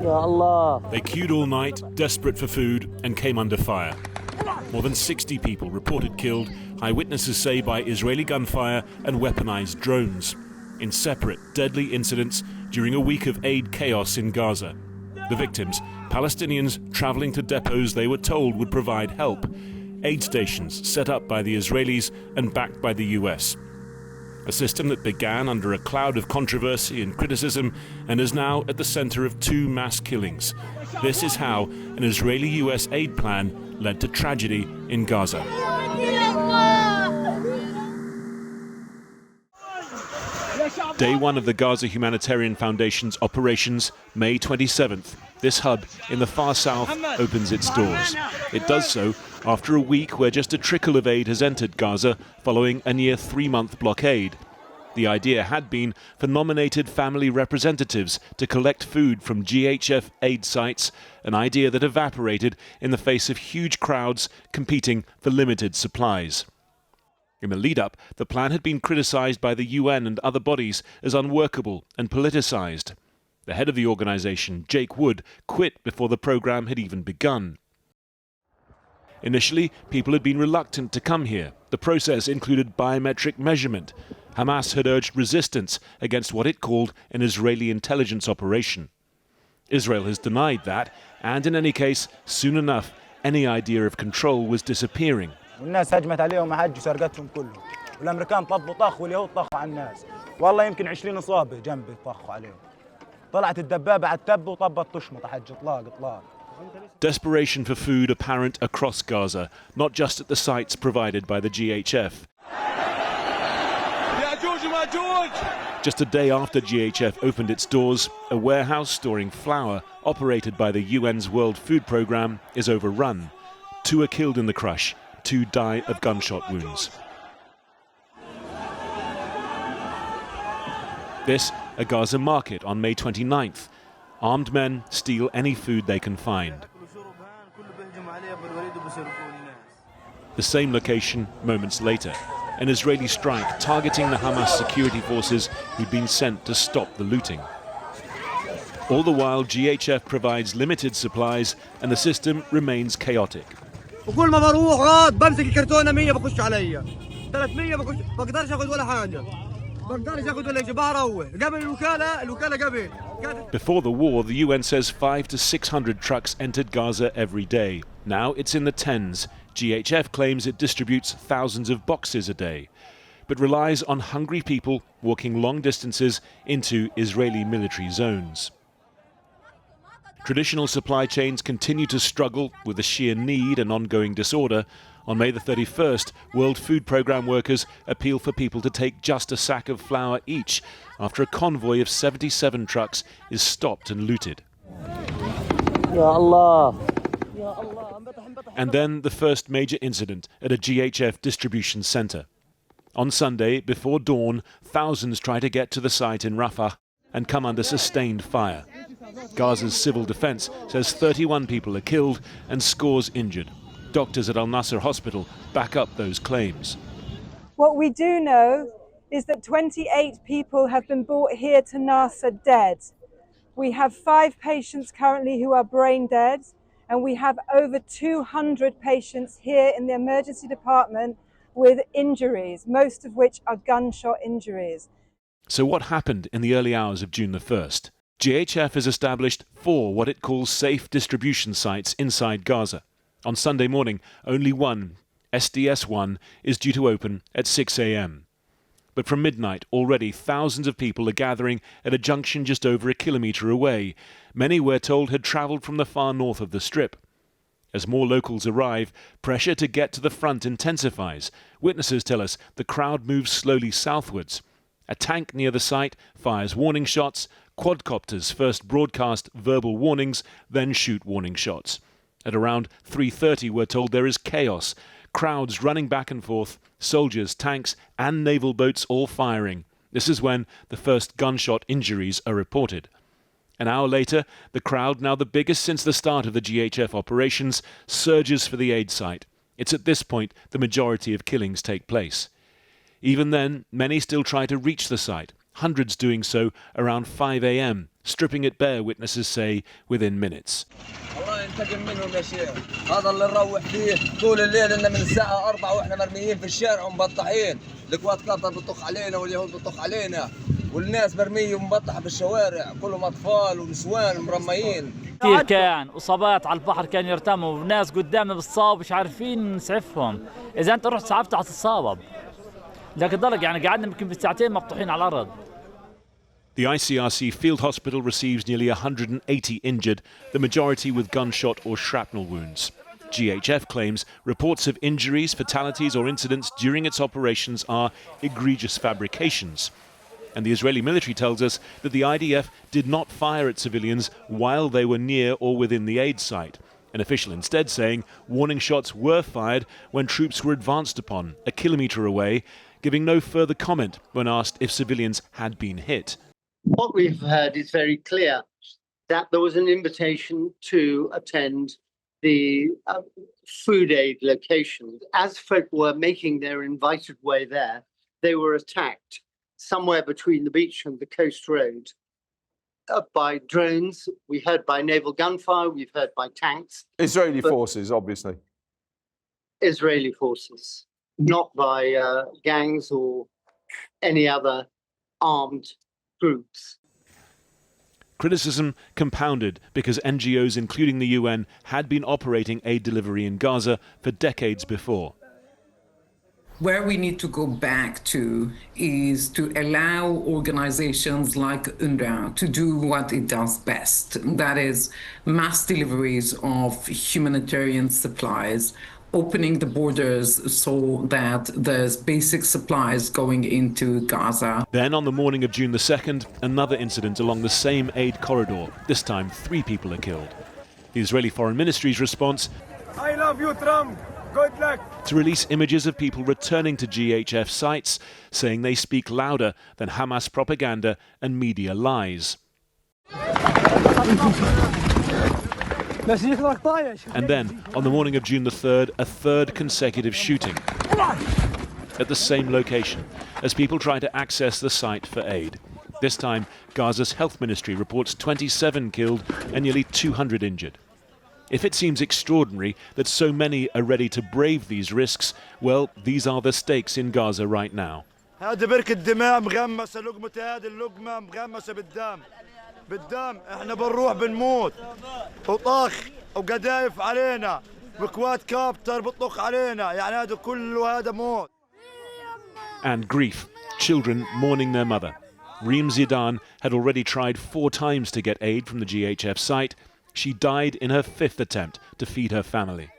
They queued all night, desperate for food, and came under fire. More than 60 people reported killed, eyewitnesses say by Israeli gunfire and weaponized drones, in separate, deadly incidents during a week of aid chaos in Gaza. The victims, Palestinians traveling to depots they were told would provide help, aid stations set up by the Israelis and backed by the US. A system that began under a cloud of controversy and criticism and is now at the center of 2 mass killings. This is how an Israeli-US aid plan led to tragedy in Gaza. Day 1 of the Gaza Humanitarian Foundation's operations, May 27th. This hub in the far south opens its doors. It does so after a week where just a trickle of aid has entered Gaza following a near 3-month blockade. The idea had been for nominated family representatives to collect food from GHF aid sites, an idea that evaporated in the face of huge crowds competing for limited supplies. In the lead-up, the plan had been criticised by the UN and other bodies as unworkable and politicised. The head of the organisation, Jake Wood, quit before the programme had even begun. Initially, people had been reluctant to come here. The process included biometric measurement. Hamas had urged resistance against what it called an Israeli intelligence operation. Israel has denied that, and in any case, soon enough, any idea of control was disappearing. والناس هجمت عليهم وحج وسرقتهم كله والامريكان طبوا طخ واليهود طخوا على الناس والله يمكن 20 اصابه جنبي طخوا عليهم طلعت الدبابه على التب وطبت تشمط حج اطلاق. Desperation for food apparent across Gaza, not just at the sites provided by the GHF. Just a day after GHF opened its doors, a warehouse storing flour operated by the UN's World Food Programme is overrun. 2 are killed in the crush. 2 die of gunshot wounds. This, a Gaza market on May 29th. Armed men steal any food they can find. The same location moments later. An Israeli strike targeting the Hamas security forces who'd been sent to stop the looting. All the while, GHF provides limited supplies and the system remains chaotic. وكل ما بروح غاد بمسك الكرتونه 100 بخش عليا 300 بخش بقدرش اخذ ولا حاجه بقدرش اخذ ولا شيء بروح قبل الوكاله قبل. Before the war, the UN says 500 to 600 trucks entered Gaza every day. Now it's in the tens. GHF claims it distributes thousands of boxes a day, but relies on hungry people walking long distances into Israeli military zones. Traditional supply chains continue to struggle with the sheer need and ongoing disorder. On May the 31st, World Food Programme workers appeal for people to take just a sack of flour each after a convoy of 77 trucks is stopped and looted. And then the first major incident at a GHF distribution centre. On Sunday, before dawn, thousands try to get to the site in Rafah and come under sustained fire. Gaza's civil defense says 31 people are killed and scores injured. Doctors at Al-Nasser Hospital back up those claims. What we do know is that 28 people have been brought here to Nasser dead. We have 5 patients currently who are brain dead, and we have over 200 patients here in the emergency department with injuries, most of which are gunshot injuries. So what happened in the early hours of June the 1st? GHF has established 4 what it calls safe distribution sites inside Gaza. On Sunday morning, only one, SDS-1, is due to open at 6 a.m. But from midnight, already thousands of people are gathering at a junction just over a kilometre away. Many, we're told, had travelled from the far north of the Strip. As more locals arrive, pressure to get to the front intensifies. Witnesses tell us the crowd moves slowly southwards. A tank near the site fires warning shots. Quadcopters first broadcast verbal warnings, then shoot warning shots. At around 3:30, we're told there is chaos. Crowds running back and forth, soldiers, tanks and naval boats all firing. This is when the first gunshot injuries are reported. An hour later, the crowd, now the biggest since the start of the GHF operations, surges for the aid site. It's at this point the majority of killings take place. Even then, many still try to reach the site. hundreds doing so around 5 a.m., stripping it bare, witnesses say, within minutes. الله ينتقم منهم يا شيخ هذا اللي نروح فيه طول الليل إن من الساعة 4 وإحنا مرميين في الشارع ومبطحين الكوات قطر بتطخ علينا واليهود بتطخ علينا والناس مرمية ومبطحة في الشوارع كلهم أطفال ونسوان مرميين كثير كان وصابات على البحر كانوا يرتموا وناس قدامنا بالصاب مش عارفين نسعفهم إذا أنت رحت صعبت هتتصابب لكن ضلق يعني قعدنا يمكن بالساعتين مبطوحين على الأرض. The ICRC field hospital receives nearly 180 injured, the majority with gunshot or shrapnel wounds. GHF claims reports of injuries, fatalities or incidents during its operations are egregious fabrications. And the Israeli military tells us that the IDF did not fire at civilians while they were near or within the aid site. An official instead saying warning shots were fired when troops were advanced upon, a kilometre away, giving no further comment when asked if civilians had been hit. What we've heard is very clear, that there was an invitation to attend the food aid location. As folk were making their invited way there, they were attacked somewhere between the beach and the coast road by drones. We heard by naval gunfire, we've heard by tanks. Israeli forces, obviously. Israeli forces, not by gangs or any other armed groups. Criticism compounded because NGOs, including the UN, had been operating aid delivery in Gaza for decades before. Where we need to go back to is to allow organizations like UNRWA to do what it does best. That is mass deliveries of humanitarian supplies, opening the borders so that there's basic supplies going into Gaza. Then on the morning of June the 2nd, another incident along the same aid corridor. This time 3 people are killed. The Israeli Foreign Ministry's response, I love you, Trump. Good luck. To release images of people returning to GHF sites, saying they speak louder than Hamas propaganda and media lies. And then, on the morning of June the 3rd, a third consecutive shooting at the same location as people try to access the site for aid. This time, Gaza's health ministry reports 27 killed and nearly 200 injured. If it seems extraordinary that so many are ready to brave these risks, well, these are the stakes in Gaza right now. هذه بركة دماء مغمسة لقمة هذه اللقمة مغمسة بالدم احنا بنروح بنموت وطخ وقذايف علينا وكوات كابتر بتطخ علينا يعني هذا كله هذا موت. And grief, children mourning their mother. Reem Zidan had already tried 4 times to get aid from the GHF site. She died in her 5th attempt to feed her family.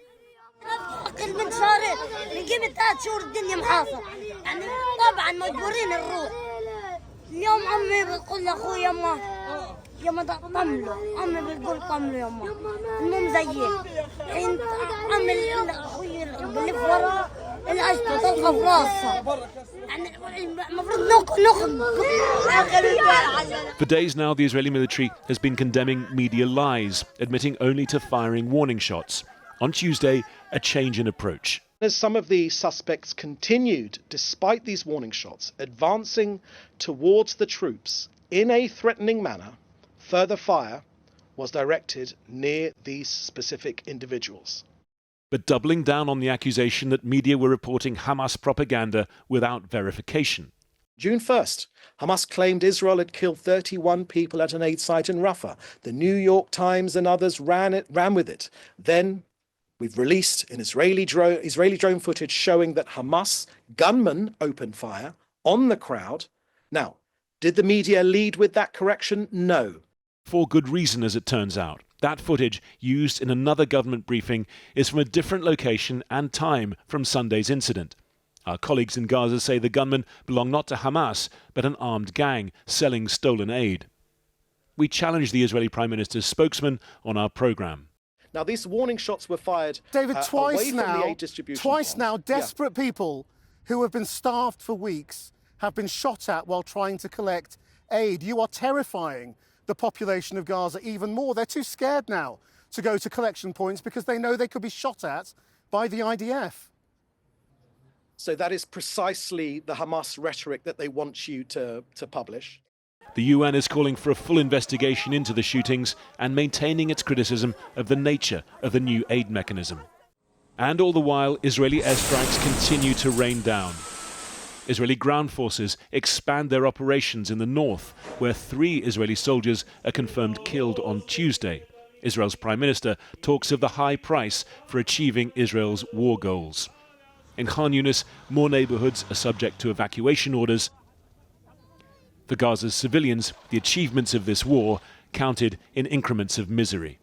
For days now, the Israeli military has been condemning media lies, admitting only to firing warning shots. On Tuesday, a change in approach. As some of the suspects continued, despite these warning shots, advancing towards the troops in a threatening manner, further fire was directed near these specific individuals. But doubling down on the accusation that media were reporting Hamas propaganda without verification. June 1st, Hamas claimed Israel had killed 31 people at an aid site in Rafah. The New York Times and others ran with it. Then we've released an Israeli drone footage showing that Hamas gunmen opened fire on the crowd. Now, did the media lead with that correction? No. For good reason, as it turns out. That footage, used in another government briefing, is from a different location and time from Sunday's incident. Our colleagues in Gaza say the gunmen belong not to Hamas, but an armed gang selling stolen aid. We challenged the Israeli Prime Minister's spokesman on our programme. Now, these warning shots were fired David, twice now, desperate people who have been starved for weeks have been shot at while trying to collect aid. You are terrifying the population of Gaza even more. They're too scared now to go to collection points because they know they could be shot at by the IDF. So that is precisely the Hamas rhetoric that they want you to publish. The UN is calling for a full investigation into the shootings and maintaining its criticism of the nature of the new aid mechanism. And all the while, Israeli airstrikes continue to rain down. Israeli ground forces expand their operations in the north, where 3 Israeli soldiers are confirmed killed on Tuesday. Israel's Prime Minister talks of the high price for achieving Israel's war goals. In Khan Yunis, more neighborhoods are subject to evacuation orders. For Gaza's civilians, the achievements of this war counted in increments of misery.